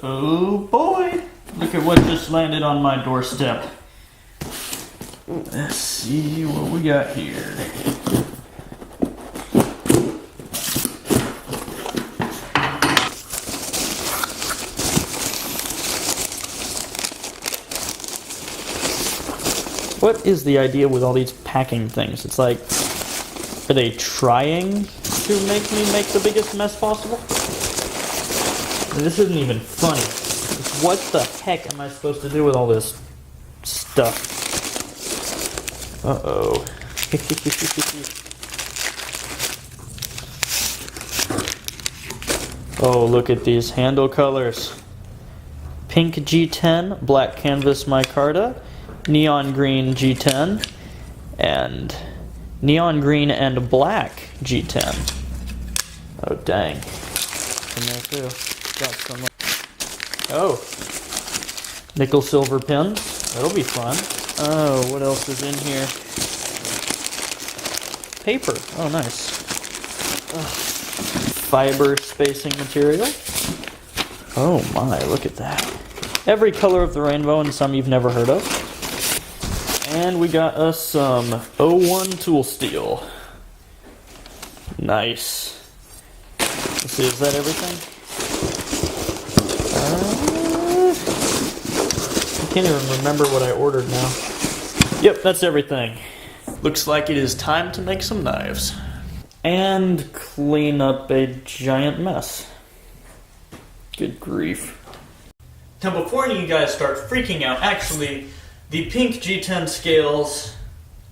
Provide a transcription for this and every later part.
Oh boy! Look at what just landed on my doorstep. Let's see what we got here. What is the idea with all these packing things? It's like, are they trying to make me make the biggest mess possible? This isn't even funny. What the heck am I supposed to do with all this stuff? Uh-oh. Oh, look at these handle colors. Pink G10, black canvas micarta, neon green G10, and neon green and black G10. Oh, dang. In there too. Got some. Oh. Nickel silver pins. That'll be fun. Oh, what else is in here? Paper. Oh, nice. Ugh. Fiber spacing material. Oh my, look at that. Every color of the rainbow and some you've never heard of. And we got us some 01 tool steel. Nice. Let's see, is that everything? I can't even remember what I ordered now. Yep, that's everything. Looks like it is time to make some knives. And clean up a giant mess. Good grief. Now before you guys start freaking out, actually, the pink G10 scales,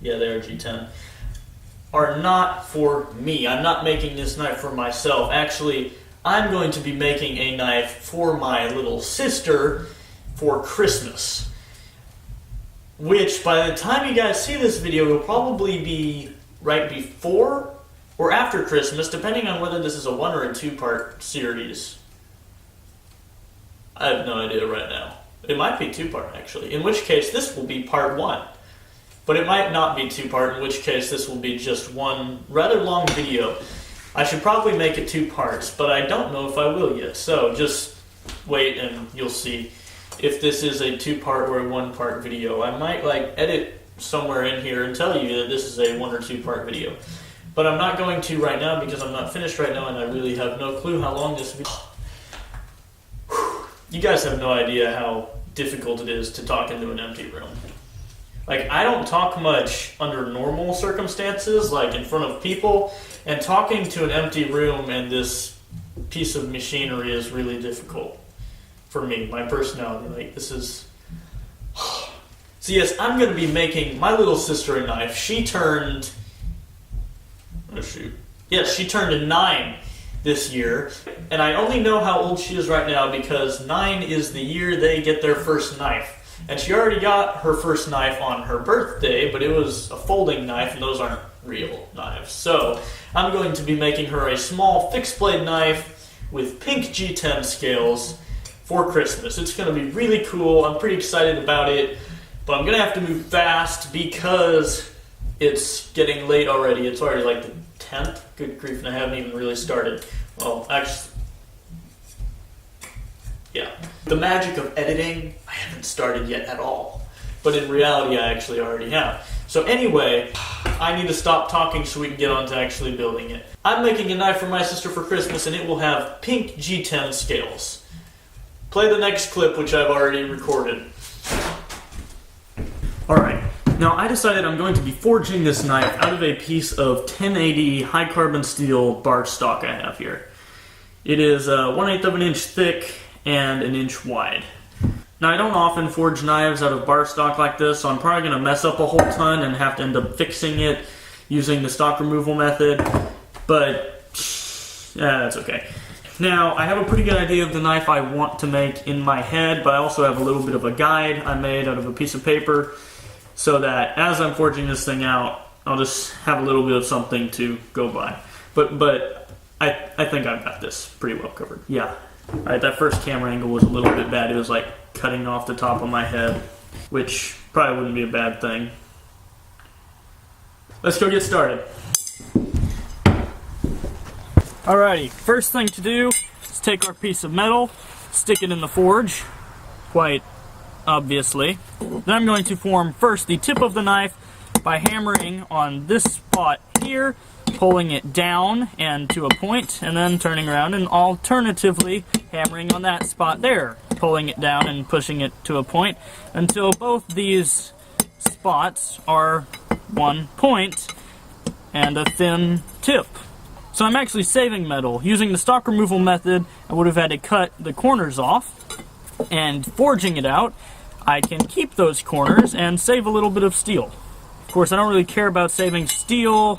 yeah, they are G10, are not for me. I'm not making this knife for myself. Actually, I'm going to be making a knife for my little sister for Christmas. Which, by the time you guys see this video, will probably be right before or after Christmas, depending on whether this is a 1 or a 2-part series. I have no idea right now. It might be 2-part, actually. In which case, this will be part 1. But it might not be 2-part, in which case this will be just one rather long video. I should probably make it 2 parts, but I don't know if I will yet. So just wait and you'll see if this is a 2-part or a 1-part video. I might edit somewhere in here and tell you that this is a 1 or 2-part video. But I'm not going to right now because I'm not finished right now and I really have no clue how long this video. You guys have no idea how difficult it is to talk into an empty room. I don't talk much under normal circumstances, like in front of people, and talking to an empty room and this piece of machinery is really difficult for me, my personality. This is... So yes, I'm going to be making my little sister a knife. She turned... Oh shoot. Yes, she turned 9 this year, and I only know how old she is right now because 9 is the year they get their first knife. And she already got her first knife on her birthday, but it was a folding knife, and those aren't real knives. So I'm going to be making her a small fixed blade knife with pink G10 scales for Christmas. It's going to be really cool. I'm pretty excited about it, but I'm going to have to move fast because it's getting late already. It's already like the 10th. Good grief, and I haven't even really started. Well, actually, yeah. The magic of editing, I haven't started yet at all. But in reality, I actually already have. So anyway, I need to stop talking so we can get on to actually building it. I'm making a knife for my sister for Christmas, and it will have pink G10 scales. Play the next clip, which I've already recorded. Alright, now I decided I'm going to be forging this knife out of a piece of 1080 high carbon steel bar stock I have here. It is 1/8 of an inch thick and 1 inch wide. Now I don't often forge knives out of bar stock like this, so I'm probably going to mess up a whole ton and have to end up fixing it using the stock removal method, but that's okay. Now I have a pretty good idea of the knife I want to make in my head, but I also have a little bit of a guide I made out of a piece of paper so that as I'm forging this thing out, I'll just have a little bit of something to go by. But I think I've got this pretty well covered. Yeah. Alright, that first camera angle was a little bit bad. It was like cutting off the top of my head, which probably wouldn't be a bad thing. Let's go get started. Alrighty, first thing to do is take our piece of metal stick it in the forge, quite obviously. Then I'm going to form first the tip of the knife by hammering on this spot here, pulling it down and to a point, and then turning around and alternatively hammering on that spot there, pulling it down and pushing it to a point until both these spots are one point and a thin tip. So I'm actually saving metal. Using the stock removal method, I would have had to cut the corners off, and forging it out, I can keep those corners and save a little bit of steel. Of course, I don't really care about saving steel.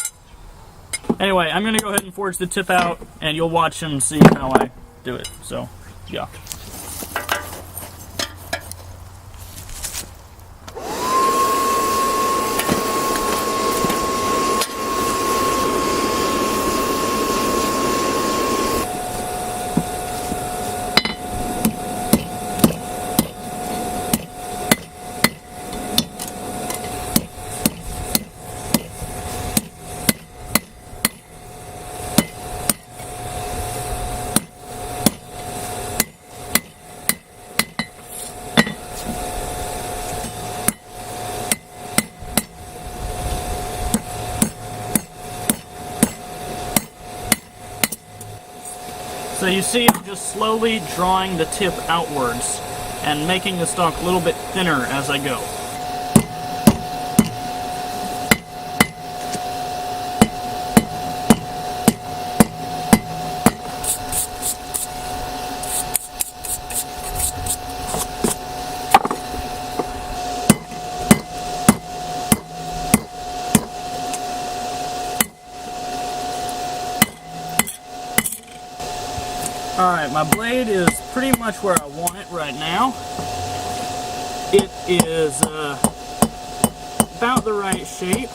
Anyway, I'm going to go ahead and forge the tip out, and you'll watch and see how I do it. So, yeah. So you see I'm just slowly drawing the tip outwards and making the stock a little bit thinner as I go. Alright, my blade is pretty much where I want it right now. It is about the right shape.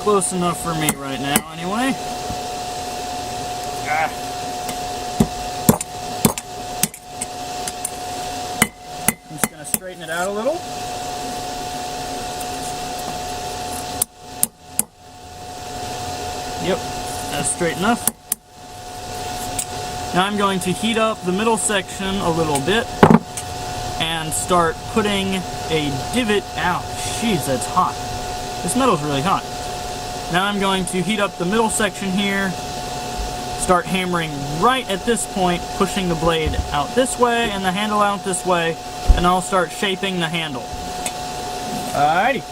Close enough for me right now, anyway. I'm just going to straighten it out a little. Yep, that's straight enough. Now I'm going to heat up the middle section a little bit and start putting a divot out. Jeez, that's hot. This metal's really hot. Now I'm going to heat up the middle section here, start hammering right at this point, pushing the blade out this way and the handle out this way, and I'll start shaping the handle. Alrighty.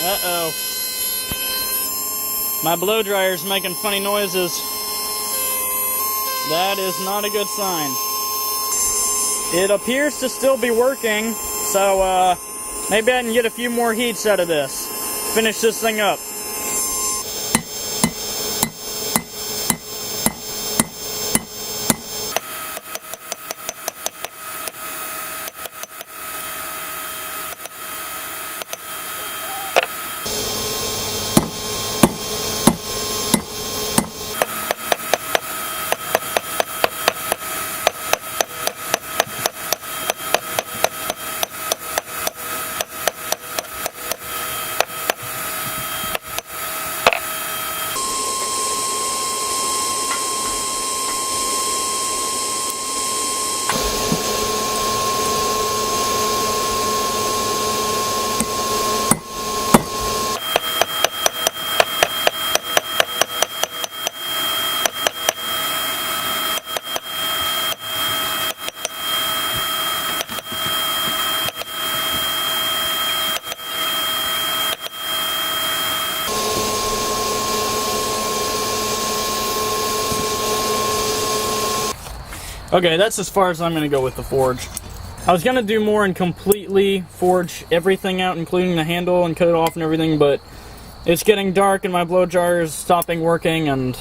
Uh-oh. My blow dryer's making funny noises. That is not a good sign. It appears to still be working, so maybe I can get a few more heats out of this. Finish this thing up. Okay, that's as far as I'm going to go with the forge. I was going to do more and completely forge everything out, including the handle, and cut it off and everything, but it's getting dark and my blow dryer is stopping working, and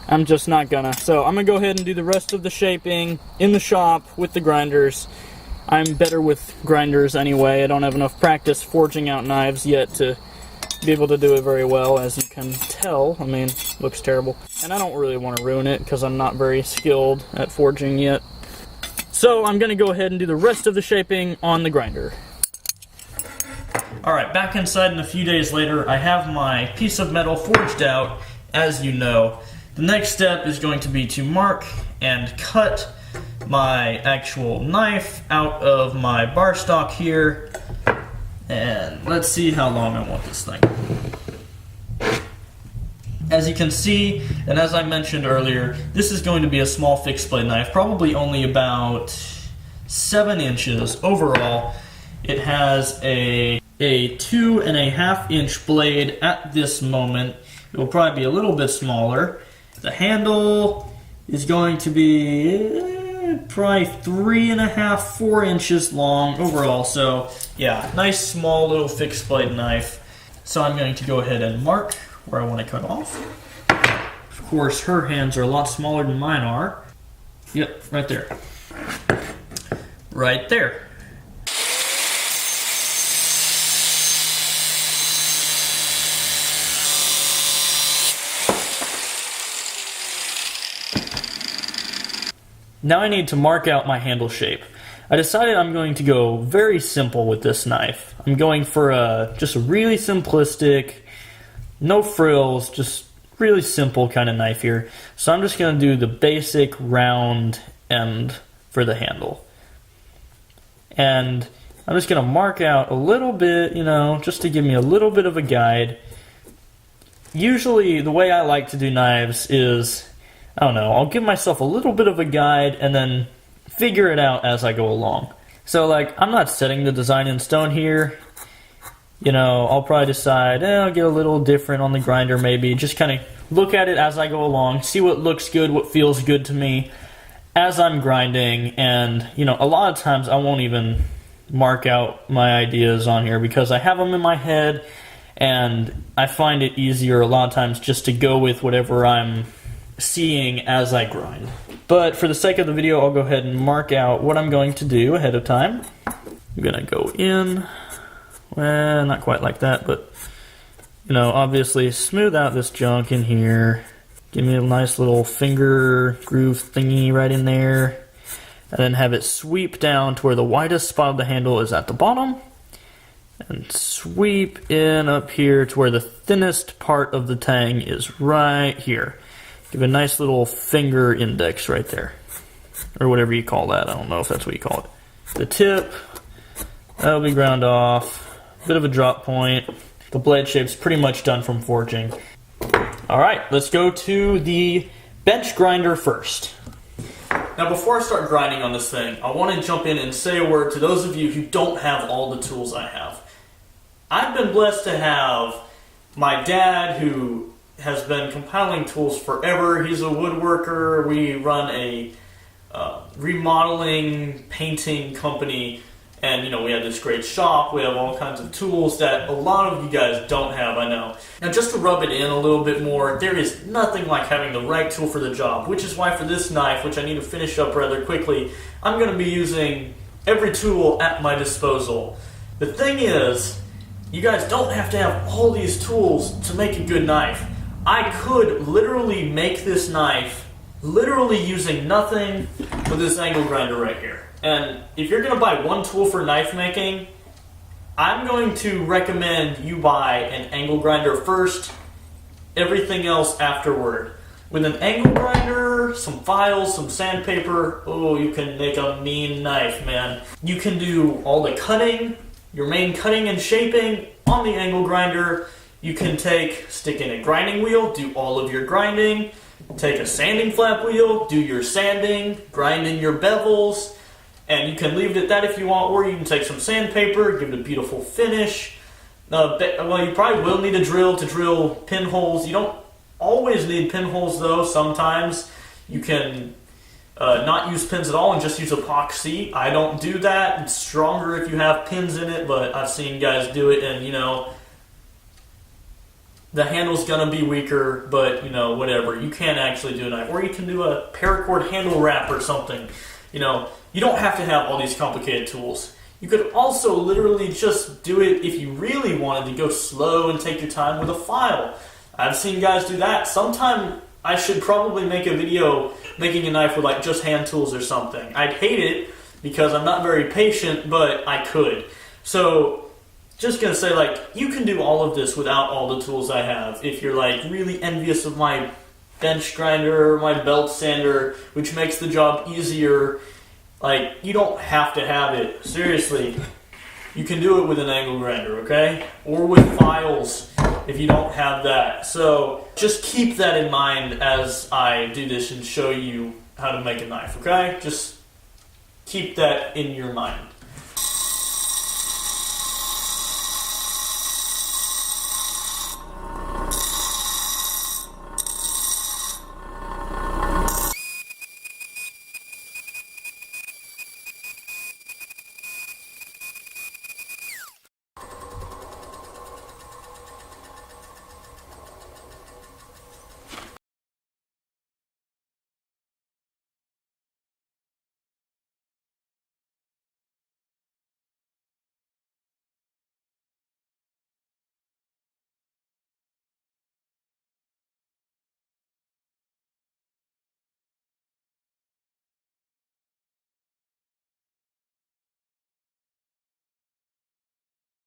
I'm just not gonna. So I'm going to go ahead and do the rest of the shaping in the shop with the grinders, I'm better with grinders anyway. I don't have enough practice forging out knives yet to be able to do it very well, as you can tell. I mean, looks terrible. And I don't really want to ruin it because I'm not very skilled at forging yet. So I'm going to go ahead and do the rest of the shaping on the grinder. Alright, back inside, and a few days later, I have my piece of metal forged out, as you know. The next step is going to be to mark and cut my actual knife out of my bar stock here. And let's see how long I want this thing. As you can see, and as I mentioned earlier, this is going to be a small fixed blade knife, probably only about 7 inches overall. It has a 2.5 inch blade at this moment. It will probably be a little bit smaller. The handle is going to be probably 3.5, 4 inches long overall. So yeah, nice small little fixed blade knife. So I'm going to go ahead and mark where I want to cut off. Of course, her hands are a lot smaller than mine are. Yep, right there. Right there. Now I need to mark out my handle shape. I decided I'm going to go very simple with this knife. I'm going for just a really simplistic, no frills, just really simple kind of knife here. So I'm just going to do the basic round end for the handle. And I'm just going to mark out a little bit, just to give me a little bit of a guide. Usually the way I like to do knives is, I don't know, I'll give myself a little bit of a guide and then figure it out as I go along. So I'm not setting the design in stone here. I'll probably decide, I'll get a little different on the grinder maybe. Just kind of look at it as I go along, see what looks good, what feels good to me as I'm grinding. And, a lot of times I won't even mark out my ideas on here because I have them in my head, and I find it easier a lot of times just to go with whatever I'm seeing as I grind. But for the sake of the video, I'll go ahead and mark out what I'm going to do ahead of time. I'm going to go in, well, not quite like that, but obviously smooth out this junk in here. Give me a nice little finger groove thingy right in there, and then have it sweep down to where the widest spot of the handle is at the bottom, and sweep in up here to where the thinnest part of the tang is right here. Give a nice little finger index right there, or whatever you call that. I don't know if that's what you call it. The tip, that'll be ground off. Bit of a drop point. The blade shape's pretty much done from forging. Alright, let's go to the bench grinder first. Now before I start grinding on this thing, I want to jump in and say a word to those of you who don't have all the tools I have. I've been blessed to have my dad, who has been compiling tools forever. He's a woodworker. We run a remodeling, painting company, and we have this great shop. We have all kinds of tools that a lot of you guys don't have, I know. Now just to rub it in a little bit more, there is nothing like having the right tool for the job, which is why for this knife, which I need to finish up rather quickly, I'm going to be using every tool at my disposal. The thing is, you guys don't have to have all these tools to make a good knife. I could literally make this knife literally using nothing with this angle grinder right here. And if you're going to buy one tool for knife making, I'm going to recommend you buy an angle grinder first, everything else afterward. With an angle grinder, some files, some sandpaper, oh, you can make a mean knife, man. You can do all the cutting, your main cutting and shaping on the angle grinder. You can stick in a grinding wheel, do all of your grinding, take a sanding flap wheel, do your sanding, grind in your bevels, and you can leave it at that if you want, or you can take some sandpaper, give it a beautiful finish. Well, you probably will need a drill to drill pinholes. You don't always need pinholes though. Sometimes you can not use pins at all and just use epoxy. I don't do that. It's stronger if you have pins in it, but I've seen guys do it, and the handle's gonna be weaker, but whatever. You can actually do a knife, or you can do a paracord handle wrap or something. You know, you don't have to have all these complicated tools. You could also literally just do it if you really wanted to go slow and take your time with a file. I've seen guys do that. Sometime I should probably make a video making a knife with like just hand tools or something. I'd hate it because I'm not very patient, but I could. So just gonna say, like, you can do all of this without all the tools I have. If you're like really envious of my bench grinder or my belt sander, which makes the job easier, like, you don't have to have it. Seriously, you can do it with an angle grinder, okay? Or with files if you don't have that. So just keep that in mind as I do this and show you how to make a knife, okay? Just keep that in your mind.